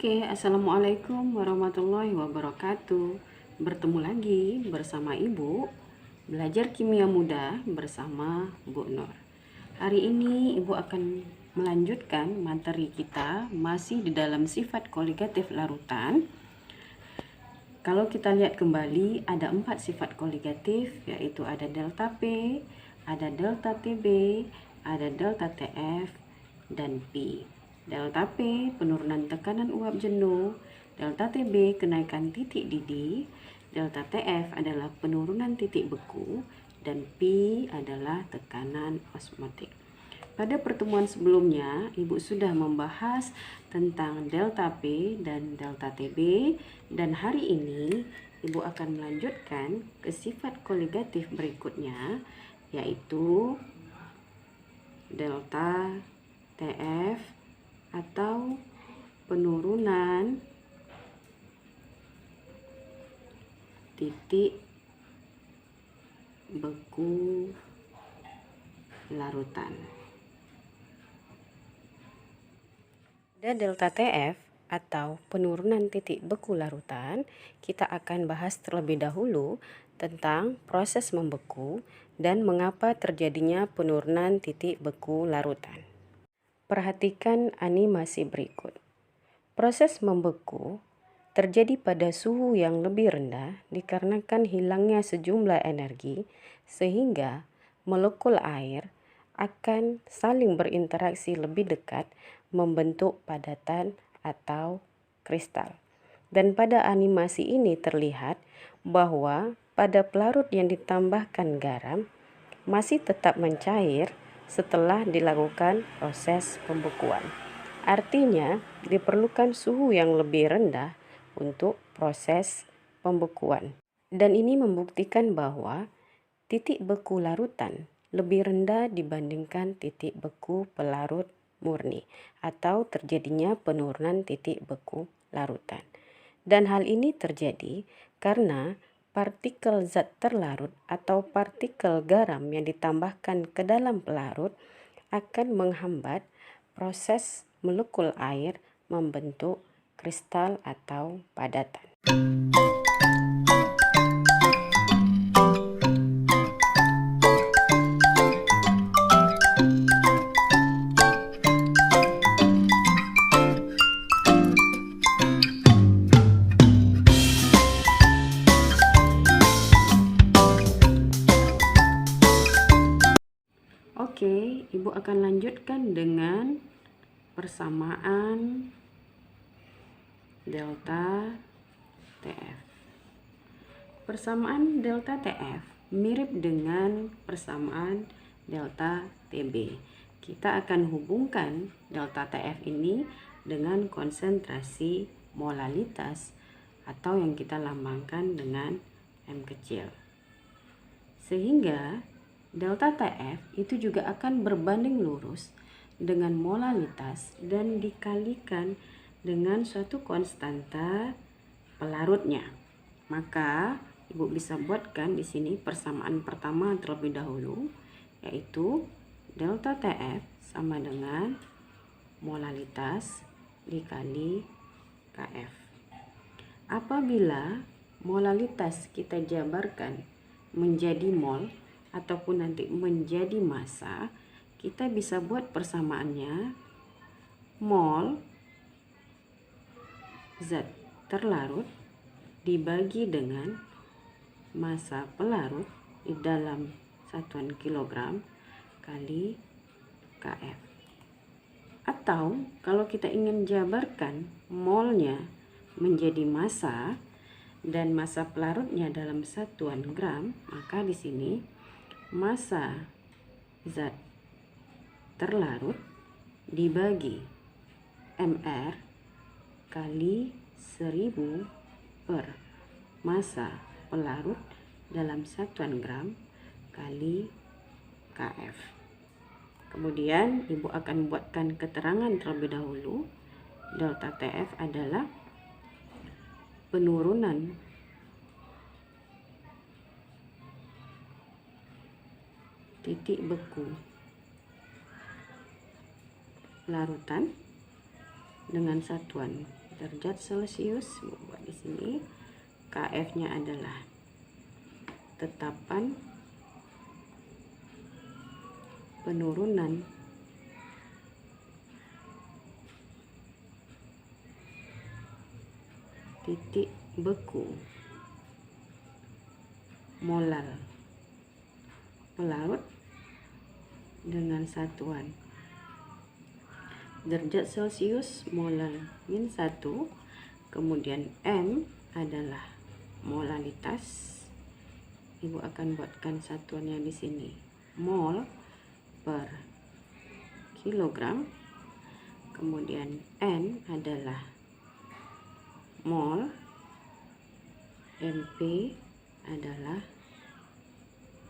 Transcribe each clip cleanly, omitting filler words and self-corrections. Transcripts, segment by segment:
Assalamualaikum warahmatullahi wabarakatuh. Bertemu lagi bersama Ibu Belajar Kimia Mudah bersama Bu Nur. Hari ini Ibu akan melanjutkan materi kita masih di dalam sifat koligatif larutan. Kalau kita lihat kembali, ada 4 sifat koligatif, yaitu ada delta P, ada delta TB, ada delta TF, dan P. Delta P penurunan tekanan uap jenuh, delta TB kenaikan titik didih, delta TF adalah penurunan titik beku, dan P adalah tekanan osmotik. Pada pertemuan sebelumnya, Ibu sudah membahas tentang delta P dan delta TB, dan hari ini Ibu akan melanjutkan ke sifat koligatif berikutnya, yaitu delta TF atau penurunan titik beku larutan. Pada delta TF atau penurunan titik beku larutan, kita akan bahas terlebih dahulu tentang proses membeku dan mengapa terjadinya penurunan titik beku larutan. Perhatikan animasi berikut. Proses membeku terjadi pada suhu yang lebih rendah dikarenakan hilangnya sejumlah energi, sehingga molekul air akan saling berinteraksi lebih dekat membentuk padatan atau kristal. Dan pada animasi ini terlihat bahwa pada pelarut yang ditambahkan garam masih tetap mencair setelah dilakukan proses pembekuan. Artinya, diperlukan suhu yang lebih rendah untuk proses pembekuan. Dan ini membuktikan bahwa titik beku larutan lebih rendah dibandingkan titik beku pelarut murni atau terjadinya penurunan titik beku larutan. Dan hal ini terjadi karena partikel zat terlarut atau partikel garam yang ditambahkan ke dalam pelarut akan menghambat proses molekul air membentuk kristal atau padatan. Ibu akan lanjutkan dengan persamaan delta TF. Persamaan delta TF mirip dengan persamaan delta TB. Kita akan hubungkan delta TF ini dengan konsentrasi molalitas atau yang kita lambangkan dengan M kecil. Sehingga delta TF itu juga akan berbanding lurus dengan molalitas dan dikalikan dengan suatu konstanta pelarutnya. Maka Ibu bisa buatkan di sini persamaan pertama terlebih dahulu, yaitu delta TF sama dengan molalitas dikali KF. Apabila molalitas kita jabarkan menjadi mol ataupun nanti menjadi massa, kita bisa buat persamaannya mol zat terlarut dibagi dengan massa pelarut di dalam satuan kilogram kali KF. Atau kalau kita ingin jabarkan molnya menjadi massa dan massa pelarutnya dalam satuan gram, maka di sini massa zat terlarut dibagi mR kali 1000 per massa pelarut dalam satuan gram kali KF. Kemudian Ibu akan buatkan keterangan terlebih dahulu. Delta TF adalah penurunan titik beku larutan dengan satuan derajat Celcius. Buat di sini KF-nya adalah tetapan penurunan titik beku molar pelarut dengan satuan derajat Celcius molar min 1, kemudian M adalah molalitas. Ibu akan buatkan satuannya di sini, mol per kilogram, kemudian N adalah mol, MP adalah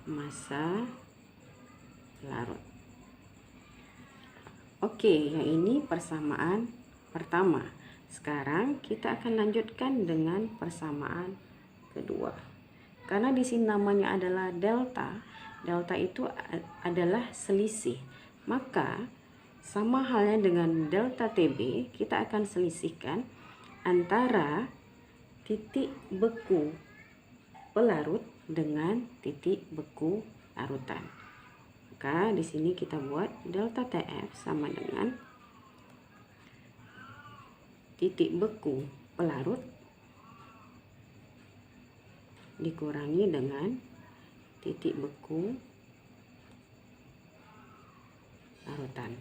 massa larut. Oke, yang ini persamaan pertama. Sekarang kita akan lanjutkan dengan persamaan kedua. Karena di sini namanya adalah delta. Delta itu adalah selisih. Maka sama halnya dengan delta TB, kita akan selisihkan antara titik beku pelarut dengan titik beku larutan. Maka di sini kita buat delta TF sama dengan titik beku pelarut dikurangi dengan titik beku larutan.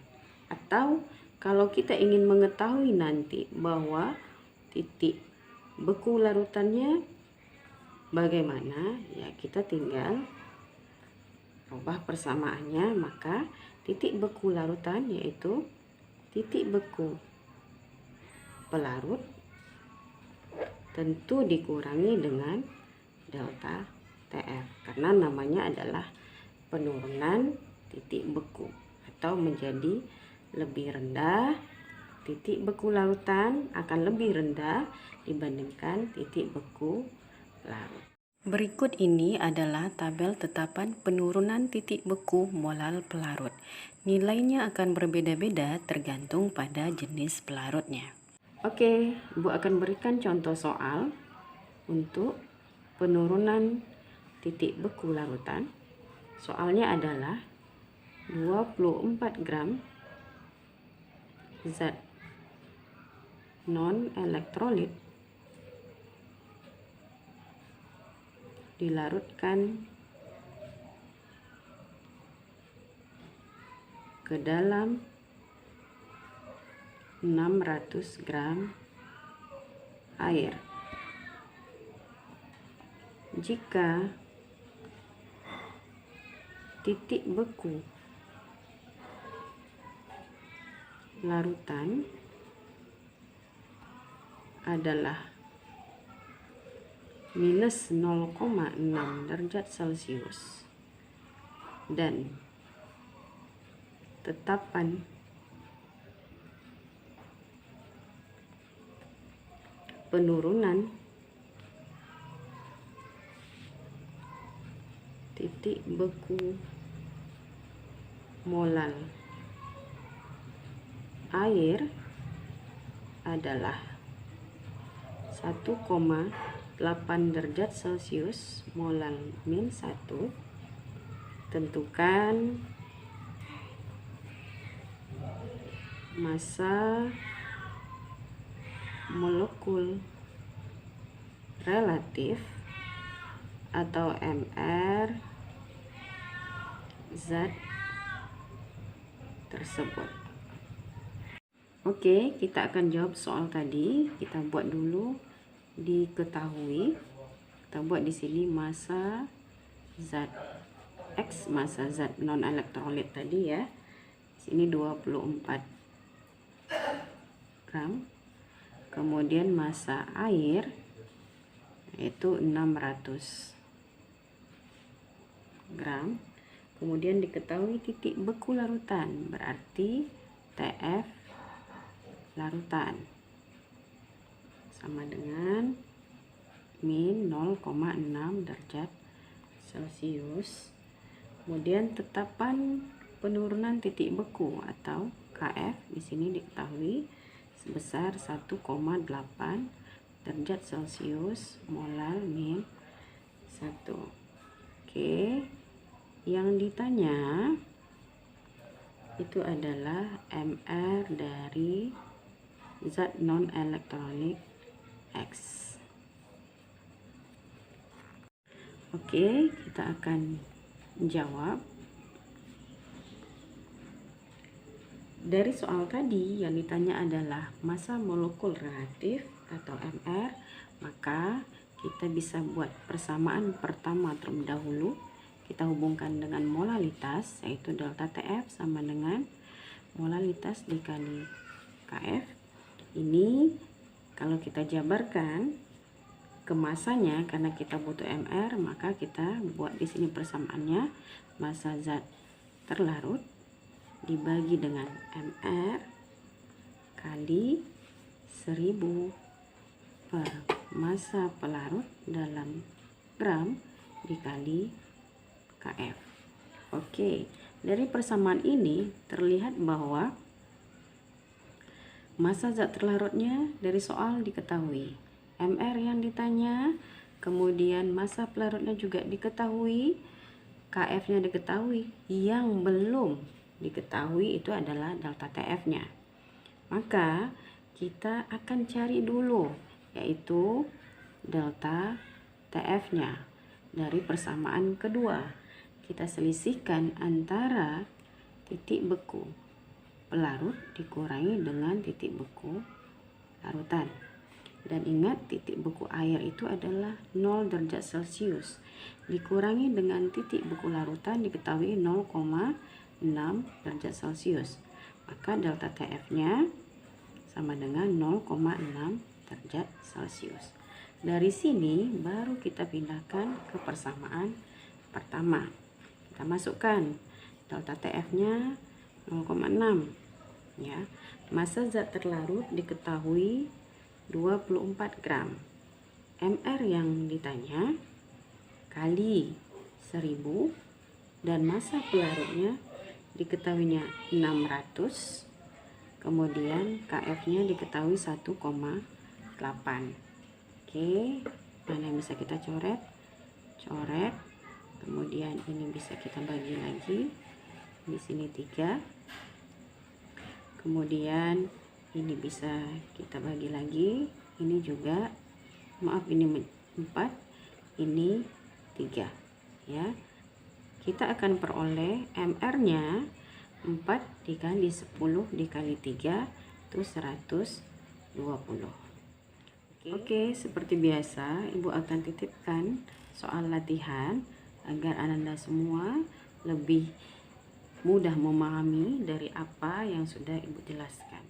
Atau kalau kita ingin mengetahui nanti bahwa titik beku larutannya bagaimana, ya kita tinggal ubah persamaannya. Maka titik beku larutan yaitu titik beku pelarut tentu dikurangi dengan delta TF, karena namanya adalah penurunan titik beku atau menjadi lebih rendah. Titik beku larutan akan lebih rendah dibandingkan titik beku larut. Berikut ini adalah tabel tetapan penurunan titik beku molar pelarut. Nilainya akan berbeda-beda tergantung pada jenis pelarutnya. Oke, Ibu akan berikan contoh soal untuk penurunan titik beku larutan. Soalnya adalah 24 gram zat non-elektrolit dilarutkan ke dalam 600 gram air. Jika titik beku larutan adalah minus 0,6 derajat Celcius dan tetapan penurunan titik beku molar air adalah 1,8 derajat Celcius molar min 1. Tentukan massa molekul relatif atau MR zat tersebut. Oke, kita akan jawab soal tadi. Kita buat dulu diketahui. Kita buat di sini massa zat X, massa zat non elektrolit tadi ya. Sini 24 gram. Kemudian massa air yaitu 600 gram. Kemudian diketahui titik beku larutan, berarti TF larutan sama dengan min 0,6 derajat Celcius. Kemudian tetapan penurunan titik beku atau KF di sini diketahui sebesar 1,8 derajat Celcius molar min 1. Oke, yang ditanya itu adalah MR dari zat non-elektronik X. Oke, kita akan jawab. Dari soal tadi yang ditanya adalah massa molekul reaktif atau MR, maka kita bisa buat persamaan pertama terlebih dahulu. Kita hubungkan dengan molalitas, yaitu delta TF sama dengan molalitas dikali KF. Ini kalau kita jabarkan ke masanya, karena kita butuh MR, maka kita buat di sini persamaannya massa zat terlarut dibagi dengan MR kali 1000 per massa pelarut dalam gram dikali KF. Oke, dari persamaan ini terlihat bahwa massa zat terlarutnya dari soal diketahui, MR yang ditanya, kemudian massa pelarutnya juga diketahui, KF-nya diketahui. Yang belum diketahui itu adalah delta TF-nya. Maka kita akan cari dulu, yaitu delta TF-nya dari persamaan kedua. Kita selisihkan antara titik beku pelarut dikurangi dengan titik beku larutan. Dan ingat, titik beku air itu adalah 0 derajat Celcius dikurangi dengan titik beku larutan diketahui 0,6 derajat Celcius. Maka delta TF-nya sama dengan 0,6 derajat Celcius. Dari sini baru kita pindahkan ke persamaan pertama. Kita masukkan delta TF-nya 0,6 ya. Massa zat terlarut diketahui 24 gram. MR yang ditanya kali 1000 dan massa pelarutnya diketahuinya 600. Kemudian KF-nya diketahui 1,8. Oke, mana yang bisa kita coret? Coret. Kemudian ini bisa kita bagi lagi. Di sini 3. Kemudian ini bisa kita bagi lagi, ini juga, maaf, ini 4, ini 3 ya. Kita akan peroleh MR-nya 4 dikali 10 dikali 3 itu 120. Oke, seperti biasa Ibu akan titipkan soal latihan agar Anda semua lebih mudah memahami dari apa yang sudah Ibu jelaskan.